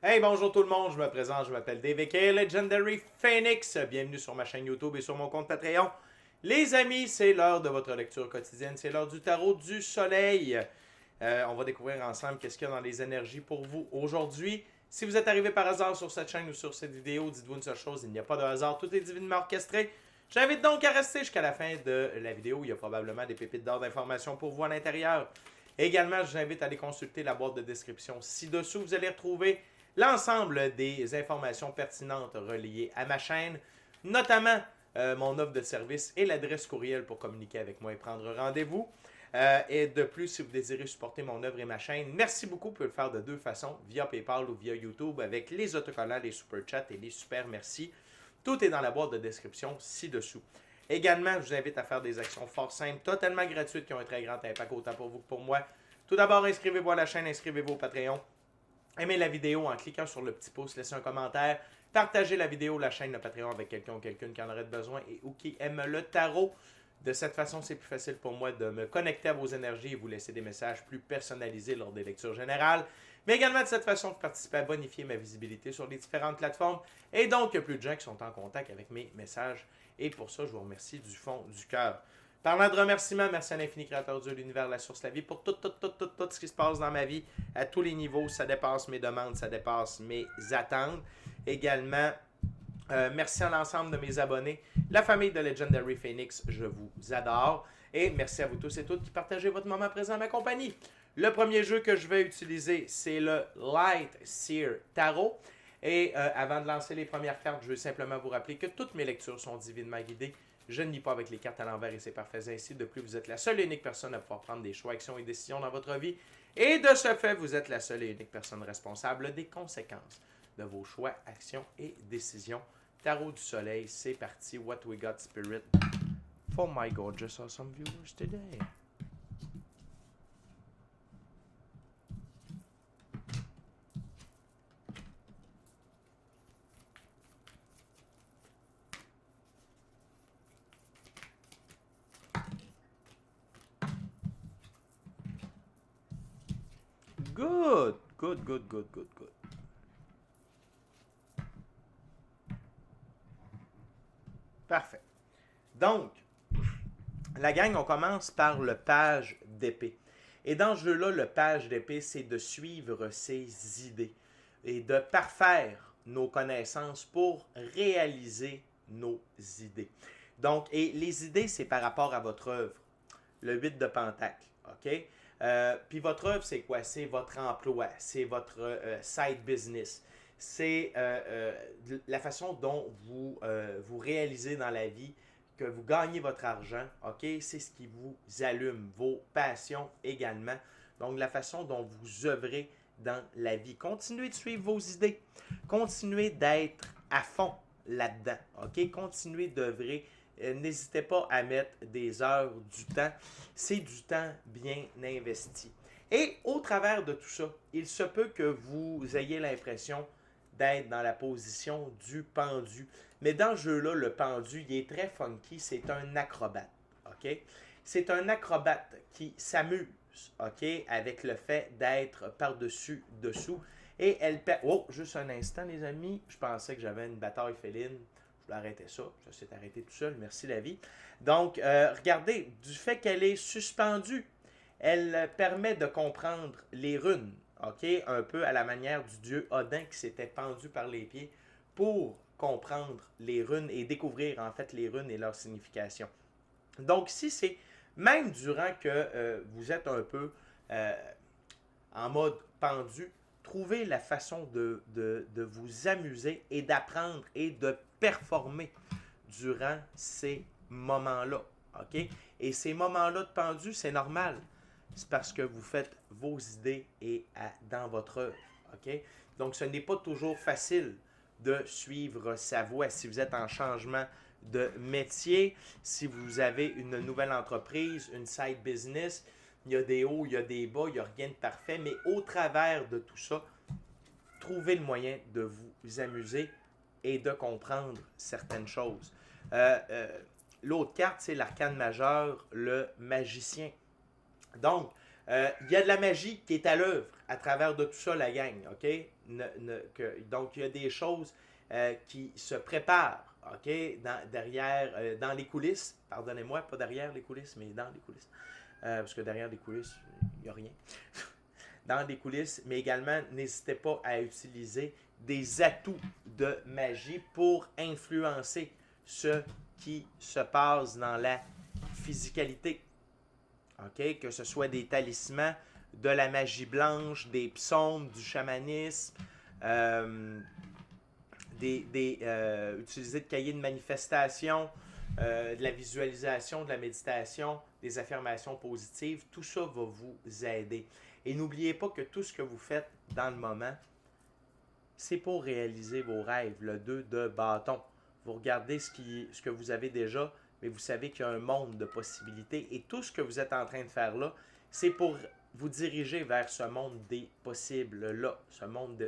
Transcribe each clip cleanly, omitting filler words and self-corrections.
Hey, bonjour tout le monde, je me présente, je m'appelle Dave aka Legendary Phoenix. Bienvenue sur ma chaîne YouTube et sur mon compte Patreon. Les amis, c'est l'heure de votre lecture quotidienne, c'est l'heure du tarot du soleil. On va découvrir ensemble qu'est-ce qu'il y a dans les énergies pour vous aujourd'hui. Si vous êtes arrivé par hasard sur cette chaîne ou sur cette vidéo, dites-vous une seule chose, il n'y a pas de hasard, tout est divinement orchestré. J'invite donc à rester jusqu'à la fin de la vidéo, il y a probablement des pépites d'or d'informations pour vous à l'intérieur. Également, je vous invite à aller consulter la boîte de description ci-dessous. Vous allez retrouver l'ensemble des informations pertinentes reliées à ma chaîne, notamment mon offre de service et l'adresse courriel pour communiquer avec moi et prendre rendez-vous. Et de plus, si vous désirez supporter mon œuvre et ma chaîne, merci beaucoup. Vous pouvez le faire de deux façons, via PayPal ou via YouTube, avec les autocollants, les super chats et les super merci. Tout est dans la boîte de description ci-dessous. Également, je vous invite à faire des actions fort simples, totalement gratuites, qui ont un très grand impact autant pour vous que pour moi. Tout d'abord, inscrivez-vous à la chaîne, inscrivez-vous au Patreon. Aimez la vidéo en cliquant sur le petit pouce, laissez un commentaire, partagez la vidéo, la chaîne, le Patreon avec quelqu'un ou quelqu'une qui en aurait besoin et ou qui aime le tarot. De cette façon, c'est plus facile pour moi de me connecter à vos énergies et vous laisser des messages plus personnalisés lors des lectures générales. Mais également de cette façon, vous participez à bonifier ma visibilité sur les différentes plateformes. Et donc, il y a plus de gens qui sont en contact avec mes messages. Et pour ça, je vous remercie du fond du cœur. Parlant de remerciements, merci à l'infini créateur Dieu, l'univers, la source, la vie, pour tout ce qui se passe dans ma vie, à tous les niveaux. Ça dépasse mes demandes, ça dépasse mes attentes. Également, merci à l'ensemble de mes abonnés. La famille de Legendary Phoenix, je vous adore. Et merci à vous tous et toutes qui partagez votre moment présent à ma compagnie. Le premier jeu que je vais utiliser, c'est le Light Seer Tarot. Et avant de lancer les premières cartes, je veux simplement vous rappeler que toutes mes lectures sont divinement guidées. Je ne lis pas avec les cartes à l'envers et c'est parfait ainsi. De plus, vous êtes la seule et unique personne à pouvoir prendre des choix, actions et décisions dans votre vie. Et de ce fait, vous êtes la seule et unique personne responsable des conséquences de vos choix, actions et décisions. Tarot du soleil, c'est parti. What we got, spirit, for my gorgeous awesome viewers today. Good, good, good, good, good, good. Parfait. Donc, la gang, on commence par le page d'épée. Et dans ce jeu-là, le page d'épée, c'est de suivre ses idées et de parfaire nos connaissances pour réaliser nos idées. Donc, et les idées, c'est par rapport à votre œuvre. Le 8 de Pentacle, OK? Puis votre œuvre, c'est quoi? C'est votre emploi, c'est votre side business. C'est la façon dont vous réalisez dans la vie, que vous gagnez votre argent, OK? C'est ce qui vous allume, vos passions également. Donc, la façon dont vous œuvrez dans la vie. Continuez de suivre vos idées. Continuez d'être à fond là-dedans, OK? Continuez d'œuvrer. N'hésitez pas à mettre des heures, du temps. C'est du temps bien investi. Et au travers de tout ça, il se peut que vous ayez l'impression d'être dans la position du pendu. Mais dans ce jeu-là, le pendu, il est très funky. C'est un acrobate. OK? C'est un acrobate qui s'amuse, OK, avec le fait d'être par-dessus, dessous. Et elle perd. Oh, juste un instant, les amis. Je pensais que j'avais une bataille féline. Je vais arrêter ça. Ça s'est arrêté tout seul. Merci la vie. Donc, regardez, du fait qu'elle est suspendue, elle permet de comprendre les runes. OK? Un peu à la manière du dieu Odin qui s'était pendu par les pieds pour comprendre les runes et découvrir en fait les runes et leur signification. Donc ici, c'est même durant que vous êtes un peu en mode pendu, trouvez la façon de vous amuser et d'apprendre et de performer durant ces moments-là. OK? Et ces moments-là de pendu, c'est normal. C'est parce que vous faites vos idées et dans votre œuvre. OK? Donc, ce n'est pas toujours facile de suivre sa voie. Si vous êtes en changement de métier, si vous avez une nouvelle entreprise, une side business, il y a des hauts, il y a des bas, il n'y a rien de parfait, mais au travers de tout ça, trouvez le moyen de vous amuser et de comprendre certaines choses. L'autre carte, c'est l'arcane majeur, le magicien. Donc, Il y a de la magie qui est à l'œuvre à travers de tout ça, la gang, OK? Donc, il y a des choses qui se préparent, OK? Derrière, dans les coulisses, pardonnez-moi, pas derrière les coulisses, mais dans les coulisses. Parce que derrière les coulisses, il n'y a rien. Dans les coulisses, mais également, n'hésitez pas à utiliser des atouts de magie pour influencer ce qui se passe dans la physicalité. OK? Que ce soit des talismans, de la magie blanche, des psaumes, du chamanisme, utiliser de cahiers de manifestation, de la visualisation, de la méditation, des affirmations positives, tout ça va vous aider. Et n'oubliez pas que tout ce que vous faites dans le moment, c'est pour réaliser vos rêves, le 2 de bâton. Vous regardez ce que vous avez déjà, mais vous savez qu'il y a un monde de possibilités. Et tout ce que vous êtes en train de faire là, c'est pour vous diriger vers ce monde des possibles-là, ce monde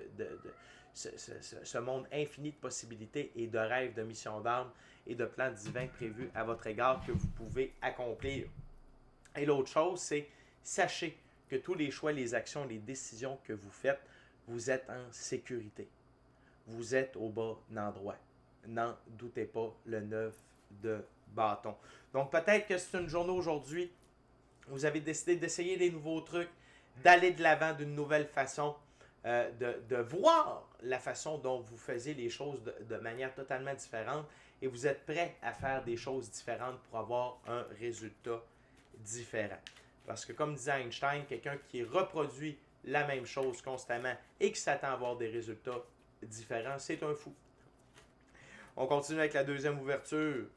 ce monde infini de possibilités et de rêves, de missions d'âme et de plans divins prévus à votre égard que vous pouvez accomplir. Et l'autre chose, c'est sachez que tous les choix, les actions, les décisions que vous faites, vous êtes en sécurité. Vous êtes au bon endroit. N'en doutez pas, le 9 de bâton. Donc peut-être que c'est une journée aujourd'hui, vous avez décidé d'essayer des nouveaux trucs, d'aller de l'avant d'une nouvelle façon, de voir la façon dont vous faisiez les choses de manière totalement différente et vous êtes prêt à faire des choses différentes pour avoir un résultat différent. Parce que comme disait Einstein, quelqu'un qui reproduit la même chose constamment et qui s'attend à avoir des résultats différents, c'est un fou. On continue avec la deuxième ouverture.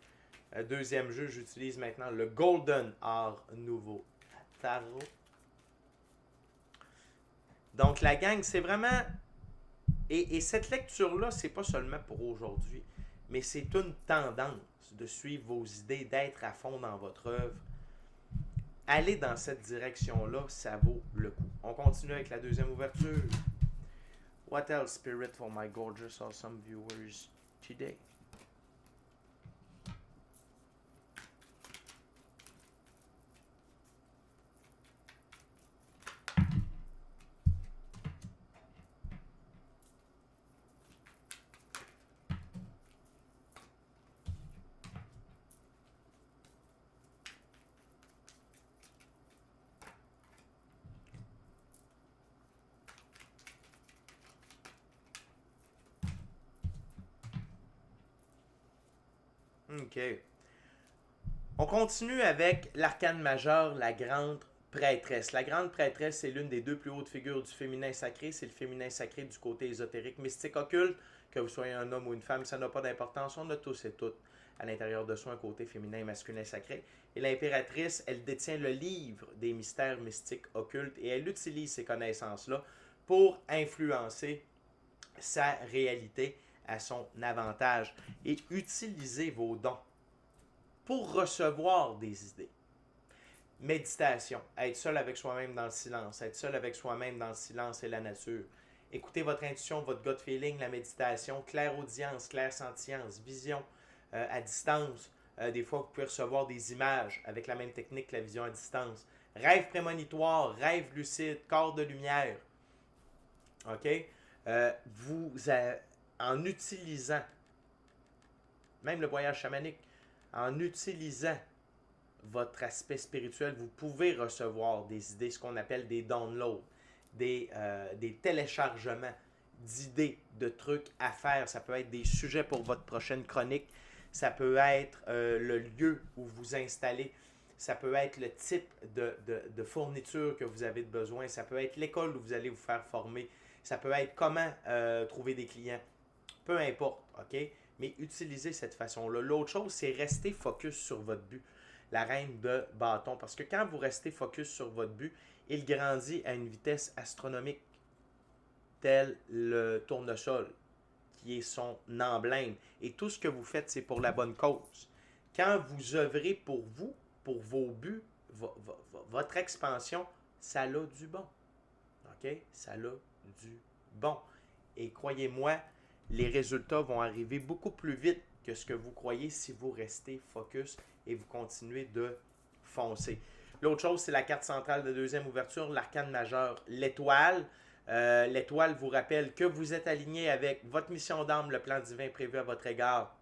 Deuxième jeu, j'utilise maintenant le Golden Art Nouveau Tarot. Donc la gang, c'est vraiment... Et cette lecture-là, c'est pas seulement pour aujourd'hui, mais c'est une tendance de suivre vos idées, d'être à fond dans votre œuvre. Aller dans cette direction-là, ça vaut le coup. On continue avec la deuxième ouverture. What else, Spirit, for my gorgeous, awesome viewers today? OK. On continue avec l'arcane majeur, la grande prêtresse. La grande prêtresse, c'est l'une des deux plus hautes figures du féminin sacré. C'est le féminin sacré du côté ésotérique, mystique, occulte. Que vous soyez un homme ou une femme, ça n'a pas d'importance. On a tous et toutes à l'intérieur de soi un côté féminin et masculin sacré. Et l'impératrice, elle détient le livre des mystères mystiques occultes et elle utilise ces connaissances-là pour influencer sa réalité à son avantage et utiliser vos dons pour recevoir des idées. Méditation, être seul avec soi-même dans le silence, être seul avec soi-même dans le silence et la nature. Écoutez votre intuition, votre gut feeling, la méditation, clairaudience, clairsentience, vision à distance. Des fois, vous pouvez recevoir des images avec la même technique que la vision à distance. Rêve prémonitoire, rêve lucide, corps de lumière. OK? En utilisant, même le voyage chamanique, en utilisant votre aspect spirituel, vous pouvez recevoir des idées, ce qu'on appelle des downloads, des téléchargements d'idées, de trucs à faire. Ça peut être des sujets pour votre prochaine chronique, ça peut être le lieu où vous installez, ça peut être le type de fourniture que vous avez besoin, ça peut être l'école où vous allez vous faire former, ça peut être comment trouver des clients, peu importe, OK? Mais utilisez cette façon-là. L'autre chose, c'est rester focus sur votre but. La reine de bâton. Parce que quand vous restez focus sur votre but, il grandit à une vitesse astronomique, tel le tournesol, qui est son emblème. Et tout ce que vous faites, c'est pour la bonne cause. Quand vous œuvrez pour vous, pour vos buts, votre expansion, ça a du bon. OK? Ça a du bon. Et croyez-moi, les résultats vont arriver beaucoup plus vite que ce que vous croyez si vous restez focus et vous continuez de foncer. L'autre chose, c'est la carte centrale de deuxième ouverture, l'arcane majeur, l'étoile. L'étoile vous rappelle que vous êtes aligné avec votre mission d'âme, le plan divin prévu à votre égard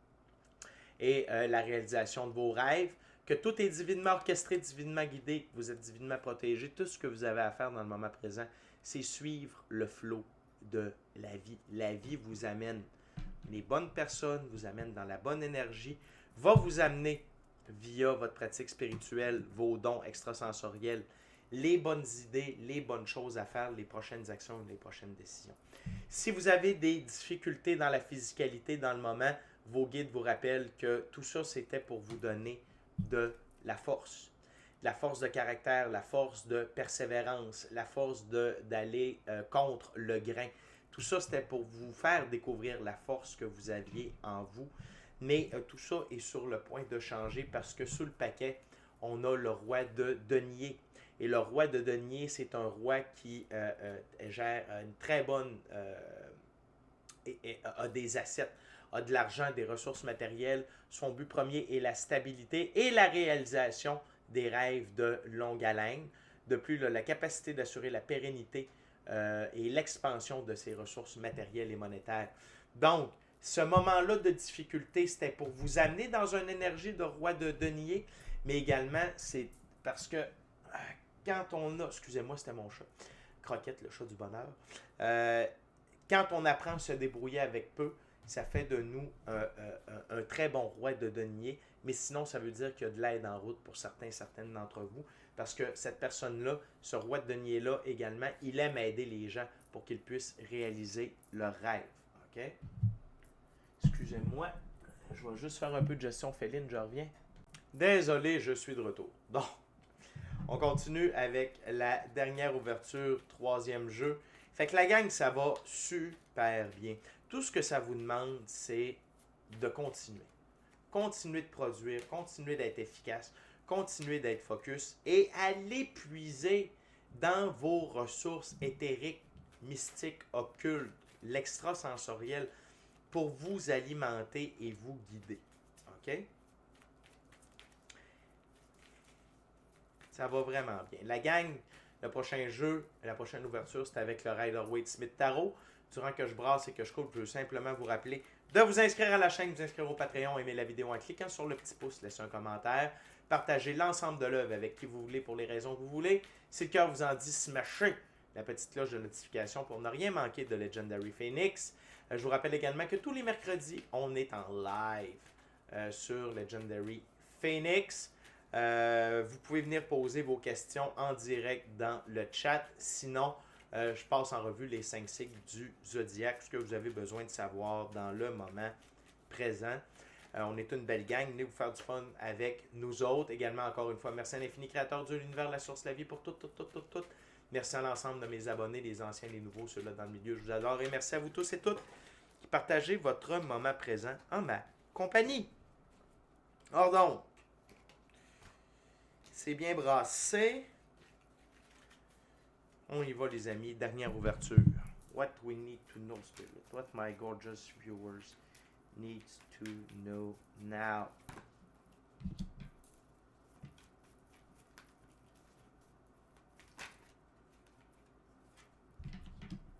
et la réalisation de vos rêves. Que tout est divinement orchestré, divinement guidé, que vous êtes divinement protégé. Tout ce que vous avez à faire dans le moment présent, c'est suivre le flot de la vie. La vie vous amène les bonnes personnes, vous amène dans la bonne énergie, va vous amener via votre pratique spirituelle, vos dons extrasensoriels, les bonnes idées, les bonnes choses à faire, les prochaines actions, les prochaines décisions. Si vous avez des difficultés dans la physicalité dans le moment, vos guides vous rappellent que tout ça, c'était pour vous donner de la force. La force de caractère, la force de persévérance, la force d'aller contre le grain. Tout ça, c'était pour vous faire découvrir la force que vous aviez en vous. Mais tout ça est sur le point de changer parce que sous le paquet, on a le roi de denier. Et le roi de denier, c'est un roi qui gère une très bonne... a des assets, a de l'argent, des ressources matérielles. Son but premier est la stabilité et la réalisation des rêves de longue haleine. De plus, la capacité d'assurer la pérennité et l'expansion de ses ressources matérielles et monétaires. Donc, ce moment-là de difficulté, c'était pour vous amener dans une énergie de roi de denier, mais également, c'est parce que quand on a... Excusez-moi, c'était mon chat. Croquette, le chat du bonheur. Quand on apprend à se débrouiller avec peu, ça fait de nous un très bon roi de denier, mais sinon, ça veut dire qu'il y a de l'aide en route pour certaines d'entre vous, parce que cette personne-là, ce roi de denier-là également, il aime aider les gens pour qu'ils puissent réaliser leurs rêves. OK? Excusez-moi, je vais juste faire un peu de gestion féline, je reviens. Désolé, je suis de retour. Donc, on continue avec la dernière ouverture, troisième jeu. Fait que la gang, ça va super bien. Tout ce que ça vous demande, c'est de continuer. Continuer de produire, continuer d'être efficace, continuer d'être focus et aller puiser dans vos ressources éthériques, mystiques, occultes, l'extrasensoriel pour vous alimenter et vous guider. OK? Ça va vraiment bien. La gang, le prochain jeu, la prochaine ouverture, c'est avec le Rider-Waite-Smith Tarot. Durant que je brasse et que je coupe, je veux simplement vous rappeler de vous inscrire à la chaîne, vous inscrire au Patreon, aimer la vidéo en cliquant sur le petit pouce, laisser un commentaire, partager l'ensemble de l'œuvre avec qui vous voulez pour les raisons que vous voulez. Si le cœur vous en dit, smashez la petite cloche de notification pour ne rien manquer de Legendary Phoenix. Je vous rappelle également que tous les mercredis, on est en live sur Legendary Phoenix. Vous pouvez venir poser vos questions en direct dans le chat. Sinon, je passe en revue les 5 signes du zodiaque, ce que vous avez besoin de savoir dans le moment présent. On est une belle gang. Venez vous faire du fun avec nous autres. Également, encore une fois, merci à l'infini créateur Dieu, l'univers, la source, la vie pour tout. Merci à l'ensemble de mes abonnés, les anciens, les nouveaux, ceux-là dans le milieu. Je vous adore et merci à vous tous et toutes qui partagez votre moment présent en ma compagnie. Or donc, c'est bien brassé. On y va, les amis. Dernière ouverture. What we need to know, Spirit. What my gorgeous viewers need to know now.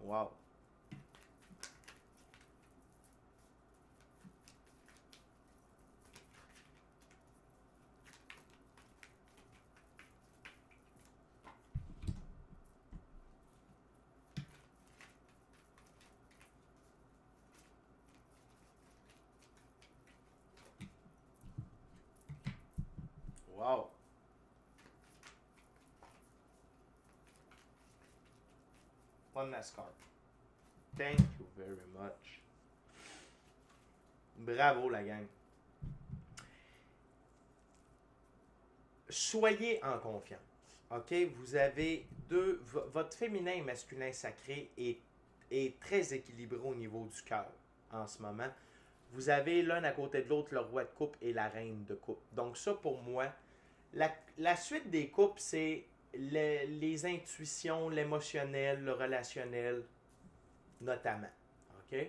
Wow. Wow. One last card. Thank you very much. Bravo, la gang. Soyez en confiance. OK? Vous avez votre féminin et masculin sacré est très équilibré au niveau du cœur en ce moment. Vous avez l'un à côté de l'autre le roi de coupe et la reine de coupe. Donc ça, pour moi, la suite des coupes, c'est les intuitions, l'émotionnel, le relationnel, notamment. OK?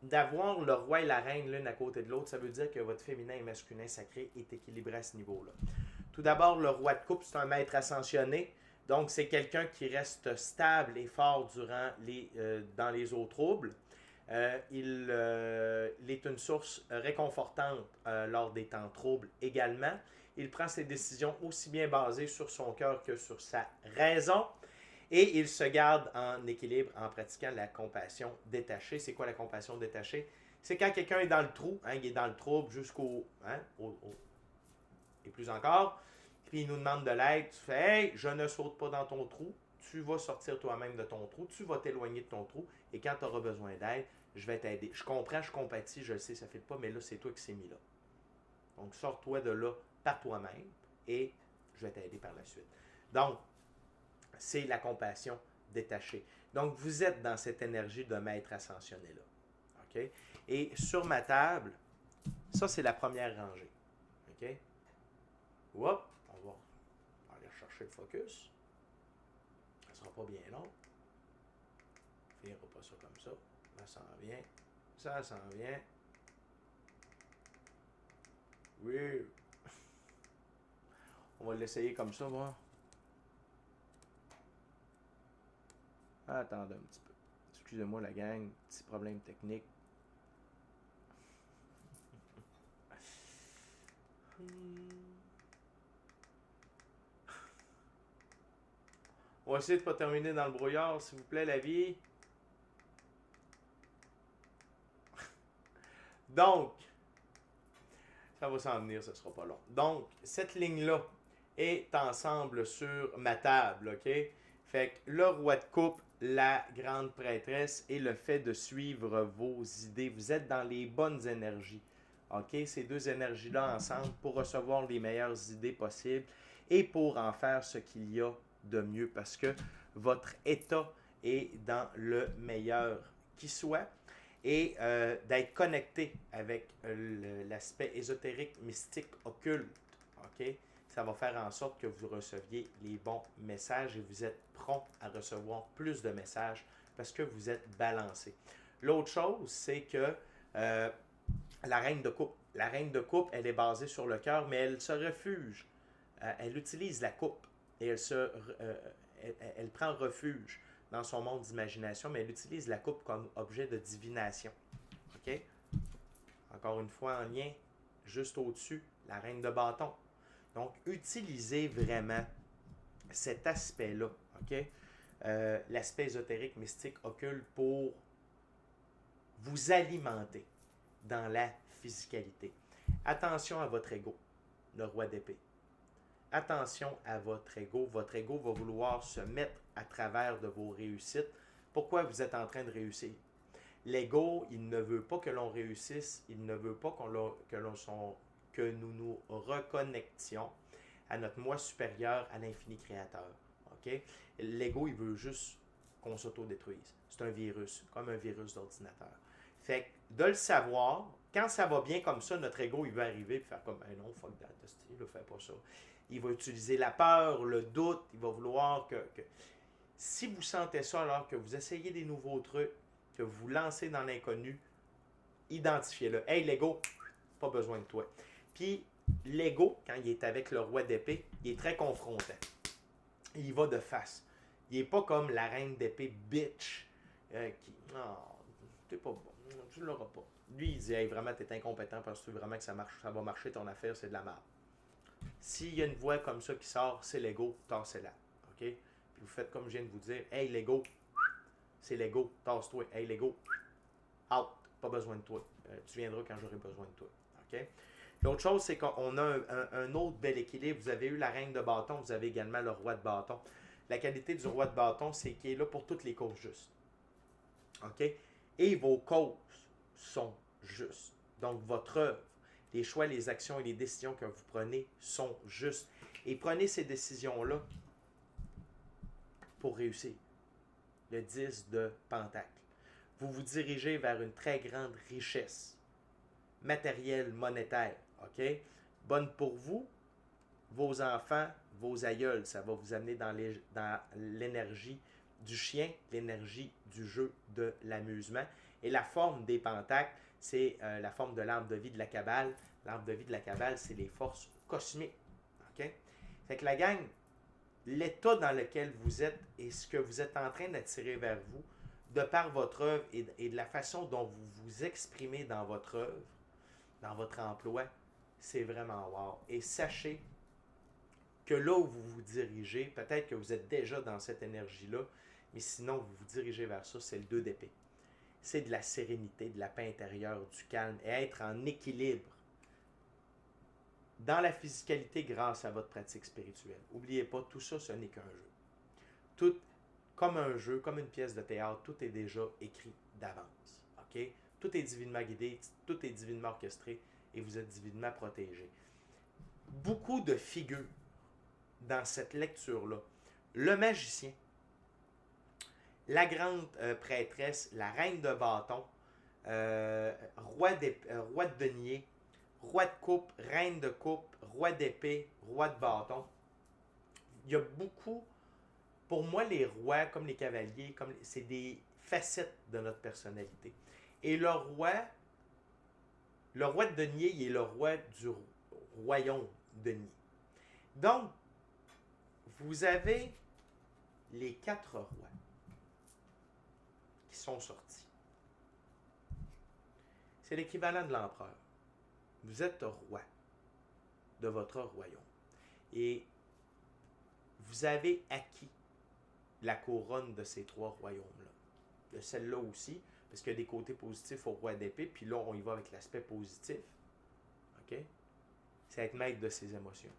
D'avoir le roi et la reine l'une à côté de l'autre, ça veut dire que votre féminin et masculin sacré est équilibré à ce niveau-là. Tout d'abord, le roi de coupe, c'est un maître ascensionné. Donc, c'est quelqu'un qui reste stable et fort dans les eaux troubles. Il est une source réconfortante lors des temps troubles également. Il prend ses décisions aussi bien basées sur son cœur que sur sa raison. Et il se garde en équilibre en pratiquant la compassion détachée. C'est quoi la compassion détachée? C'est quand quelqu'un est dans le trou, il est dans le trouble jusqu'au... et plus encore, puis il nous demande de l'aide. Tu fais « Hey, je ne saute pas dans ton trou. Tu vas sortir toi-même de ton trou. Tu vas t'éloigner de ton trou. Et quand tu auras besoin d'aide, je vais t'aider. Je comprends, je compatis, je le sais, ça ne fait pas, mais là, c'est toi qui s'est mis là. Donc, sors-toi de là par toi-même et je vais t'aider par la suite. » Donc, c'est la compassion détachée. Donc, vous êtes dans cette énergie de maître ascensionné-là. OK? Et sur ma table, ça, c'est la première rangée. OK? Hop, on va aller chercher le focus. Ça ne sera pas bien long. On ne finira pas ça comme ça. Ça s'en vient. Ça s'en vient. Oui. On va l'essayer comme ça, moi. Attendez un petit peu. Excusez-moi la gang, petit problème technique. On va essayer de ne pas terminer dans le brouillard, s'il vous plaît, la vie. Donc, ça va s'en venir, ce ne sera pas long. Donc, cette ligne-là est ensemble sur ma table, OK? Fait que le roi de coupe, la grande prêtresse et le fait de suivre vos idées. Vous êtes dans les bonnes énergies, OK? Ces deux énergies-là ensemble pour recevoir les meilleures idées possibles et pour en faire ce qu'il y a de mieux parce que votre état est dans le meilleur qui soit et d'être connecté avec l'aspect ésotérique, mystique, occulte. OK? Ça va faire en sorte que vous receviez les bons messages et vous êtes prompt à recevoir plus de messages parce que vous êtes balancé. L'autre chose, c'est que la reine de coupe. La reine de coupe, elle est basée sur le cœur, mais elle se refuge. Elle utilise la coupe et elle prend refuge dans son monde d'imagination, mais elle utilise la coupe comme objet de divination. OK? Encore une fois, en lien, juste au-dessus, la reine de bâton. Donc, utilisez vraiment cet aspect-là, OK? L'aspect ésotérique, mystique, occulte pour vous alimenter dans la physicalité. Attention à votre ego, le roi d'épée. Attention à votre ego. Votre ego va vouloir se mettre à travers de vos réussites. Pourquoi vous êtes en train de réussir? L'ego, il ne veut pas que l'on réussisse, il ne veut pas que nous nous reconnections à notre moi supérieur, à l'infini créateur. Okay? L'ego, il veut juste qu'on s'autodétruise. C'est un virus, comme un virus d'ordinateur. Fait que de le savoir, quand ça va bien comme ça, notre ego, il veut arriver et faire comme, non, fuck that, ne fais pas ça. Il va utiliser la peur, le doute, il va vouloir que... Si vous sentez ça alors que vous essayez des nouveaux trucs, que vous vous lancez dans l'inconnu, identifiez-le. Hey, l'ego, pas besoin de toi. Puis, l'ego, quand il est avec le roi d'épée, il est très confrontant. Il va de face. Il n'est pas comme la reine d'épée bitch qui... Non, t'es pas bon, tu ne l'auras pas. Lui, il dit, hey, vraiment, t'es incompétent parce que vraiment que ça va marcher ton affaire, c'est de la merde. S'il y a une voix comme ça qui sort, c'est l'ego, tassez-la. OK? Puis vous faites comme je viens de vous dire, hey, l'ego, c'est l'ego, tasse-toi. Hey, l'ego, out, pas besoin de toi. Tu viendras quand j'aurai besoin de toi. OK? L'autre chose, c'est qu'on a un autre bel équilibre. Vous avez eu la reine de bâton, vous avez également le roi de bâton. La qualité du roi de bâton, c'est qu'il est là pour toutes les causes justes. OK? Et vos causes sont justes. Donc, votre œuvre, les choix, les actions et les décisions que vous prenez sont justes. Et prenez ces décisions-là pour réussir. Le 10 de Pentacle. Vous vous dirigez vers une très grande richesse matérielle, monétaire. OK? Bonne pour vous, vos enfants, vos aïeuls. Ça va vous amener dans l'énergie du chien, l'énergie du jeu, de l'amusement. Et la forme des pentacles, c'est la forme de l'arbre de vie de la Kabbale. L'arbre de vie de la Kabbale, c'est les forces cosmiques. OK? Fait que la gang, l'état dans lequel vous êtes et ce que vous êtes en train d'attirer vers vous, de par votre œuvre et de la façon dont vous vous exprimez dans votre œuvre, dans votre emploi, c'est vraiment wow. Et sachez que là où vous vous dirigez, peut-être que vous êtes déjà dans cette énergie-là, mais sinon vous vous dirigez vers ça, c'est le 2 d'épée. C'est de la sérénité, de la paix intérieure, du calme et être en équilibre dans la physicalité grâce à votre pratique spirituelle. N'oubliez pas, tout ça, ce n'est qu'un jeu. Tout, comme un jeu, comme une pièce de théâtre, tout est déjà écrit d'avance. OK? Tout est divinement guidé, tout est divinement orchestré et vous êtes divinement protégé. Beaucoup de figures dans cette lecture-là. Le magicien, la grande prêtresse, la reine de bâton, roi de denier, roi de coupe, reine de coupe, roi d'épée, roi de bâton. Il y a beaucoup, pour moi, les rois, comme les cavaliers, c'est des facettes de notre personnalité. Et le roi de denier, il est le roi du royaume denier. Donc, vous avez les 4 rois qui sont sortis. C'est l'équivalent de l'empereur. Vous êtes roi de votre royaume. Et vous avez acquis la couronne de ces 3 royaumes-là. De celle-là aussi, parce qu'il y a des côtés positifs au roi d'épée, puis là, on y va avec l'aspect positif. OK? C'est être maître de ses émotions.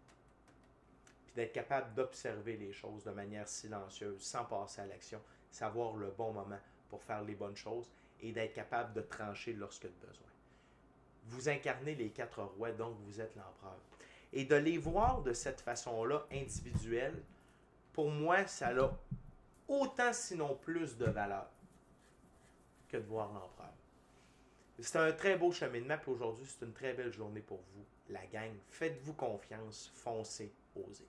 Puis d'être capable d'observer les choses de manière silencieuse, sans passer à l'action, savoir le bon moment pour faire les bonnes choses et d'être capable de trancher lorsque de besoin. Vous incarnez les 4 rois, donc vous êtes l'empereur. Et de les voir de cette façon-là, individuelle, pour moi, ça a autant, sinon plus, de valeur que de voir l'empereur. C'est un très beau cheminement, puis aujourd'hui, c'est une très belle journée pour vous, la gang. Faites-vous confiance, foncez, osez.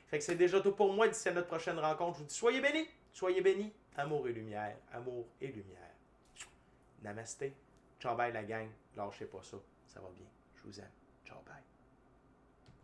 Fait que c'est déjà tout pour moi. D'ici à notre prochaine rencontre, je vous dis soyez bénis, amour et lumière, amour et lumière. Namasté, ciao bye la gang, lâchez pas ça, ça va bien, je vous aime, ciao bye.